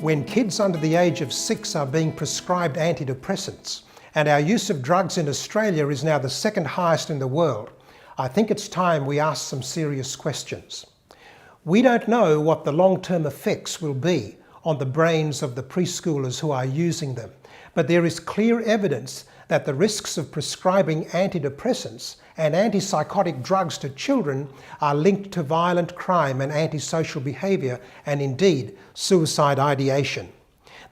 When kids under the age of 6 are being prescribed antidepressants, and our use of drugs in Australia is now the second highest in the world, I think it's time we ask some serious questions. We don't know what the long-term effects will be on the brains of the preschoolers who are using them, but there is clear evidence that the risks of prescribing antidepressants and anti-psychotic drugs to children are linked to violent crime and antisocial behaviour, and indeed suicide ideation.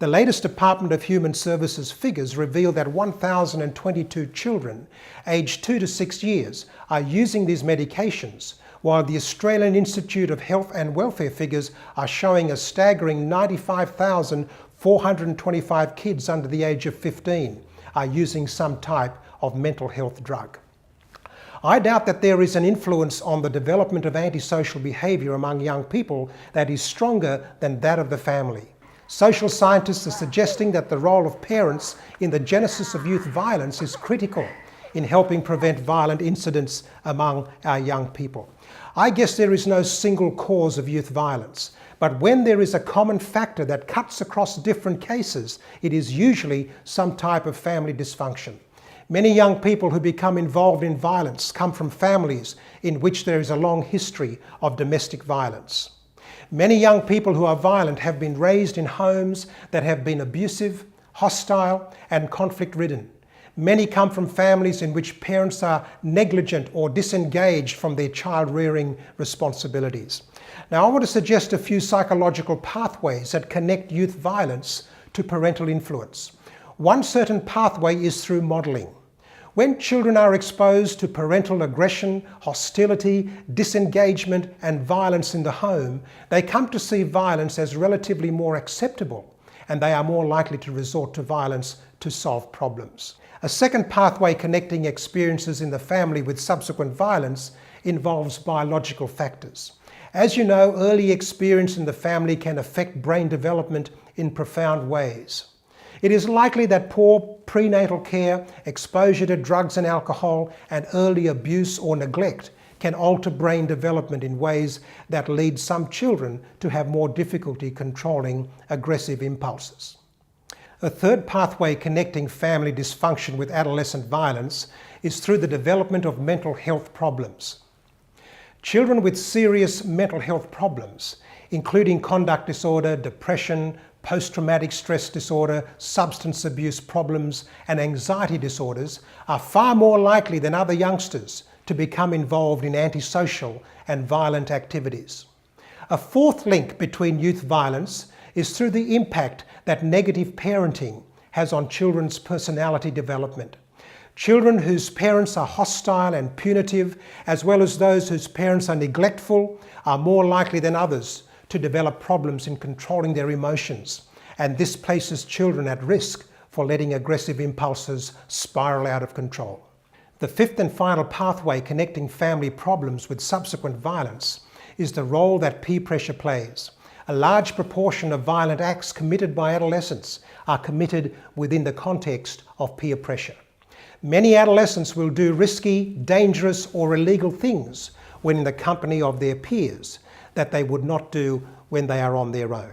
The latest Department of Human Services figures reveal that 1,022 children aged 2 to 6 years are using these medications, while the Australian Institute of Health and Welfare figures are showing a staggering 95,425 kids under the age of 15 are using some type of mental health drug. I doubt that there is an influence on the development of antisocial behaviour among young people that is stronger than that of the family. Social scientists are suggesting that the role of parents in the genesis of youth violence is critical in helping prevent violent incidents among our young people. I guess there is no single cause of youth violence, but when there is a common factor that cuts across different cases, it is usually some type of family dysfunction. Many young people who become involved in violence come from families in which there is a long history of domestic violence. Many young people who are violent have been raised in homes that have been abusive, hostile, and conflict-ridden. Many come from families in which parents are negligent or disengaged from their child-rearing responsibilities. Now, I want to suggest a few psychological pathways that connect youth violence to parental influence. One certain pathway is through modelling. When children are exposed to parental aggression, hostility, disengagement, and violence in the home, they come to see violence as relatively more acceptable, and they are more likely to resort to violence to solve problems. A second pathway connecting experiences in the family with subsequent violence involves biological factors. As you know, early experience in the family can affect brain development in profound ways. It is likely that poor prenatal care, exposure to drugs and alcohol, and early abuse or neglect can alter brain development in ways that lead some children to have more difficulty controlling aggressive impulses. A third pathway connecting family dysfunction with adolescent violence is through the development of mental health problems. Children with serious mental health problems, including conduct disorder, depression, post-traumatic stress disorder, substance abuse problems, and anxiety disorders, are far more likely than other youngsters to become involved in antisocial and violent activities. A fourth link between youth violence is through the impact that negative parenting has on children's personality development. Children whose parents are hostile and punitive, as well as those whose parents are neglectful, are more likely than others to develop problems in controlling their emotions, and this places children at risk for letting aggressive impulses spiral out of control. The fifth and final pathway connecting family problems with subsequent violence is the role that peer pressure plays. A large proportion of violent acts committed by adolescents are committed within the context of peer pressure. Many adolescents will do risky, dangerous, or illegal things when in the company of their peers that they would not do when they are on their own.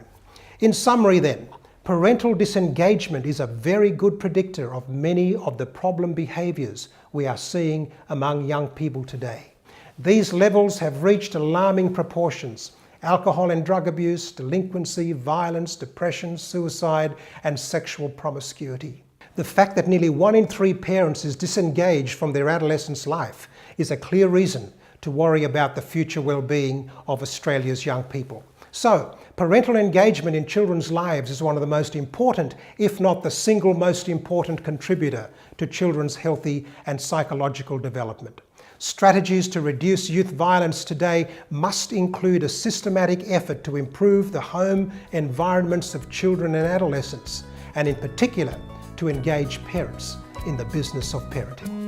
In summary then, parental disengagement is a very good predictor of many of the problem behaviours we are seeing among young people today. These levels have reached alarming proportions: alcohol and drug abuse, delinquency, violence, depression, suicide, and sexual promiscuity. The fact that nearly 1 in 3 parents is disengaged from their adolescent's life is a clear reason to worry about the future well-being of Australia's young people. So, parental engagement in children's lives is one of the most important, if not the single most important contributor to children's healthy and psychological development. Strategies to reduce youth violence today must include a systematic effort to improve the home environments of children and adolescents, and in particular, to engage parents in the business of parenting.